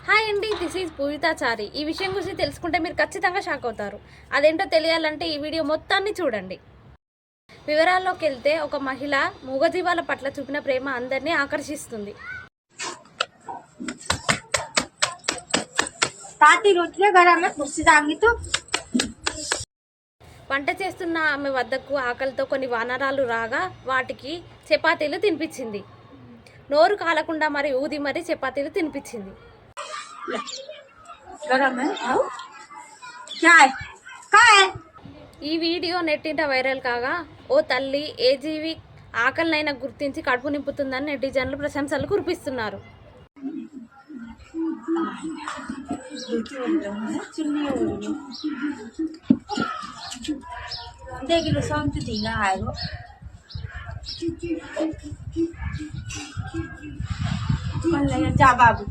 Hi అండి, this is పూజితాచారి. ఈ విషయం గురించి తెలుసుకుంటే మీరు ఖచ్చితంగా షాక్ అవుతారు. అదేంటో తెలియాలంటే ఈ వీడియో మొత్తాన్ని చూడండి. వివరాల్లోకి వెళ్తే, ఒక మహిళ మూగజీవాల పట్ల చూపిన ప్రేమ అందరినీ ఆకర్షిస్తుంది. వంట చేస్తున్న ఆమె వద్దకు ఆకలితో కొన్ని వానరాలు రాగా వాటికి చపాతీలు తినిపించింది. నోరు కాలకుండా మరి ఊది మరి చపాతీలు తినిపించింది. ఈ వీడియో నెట్టింట వైరల్ కాగా, ఓ తల్లి ఏ జీవి ఆకలినైనా గుర్తించి కడుపు నింపుతుందని నెటిజన్లు ప్రశంసలు కురిపిస్తున్నారు. जा बाबू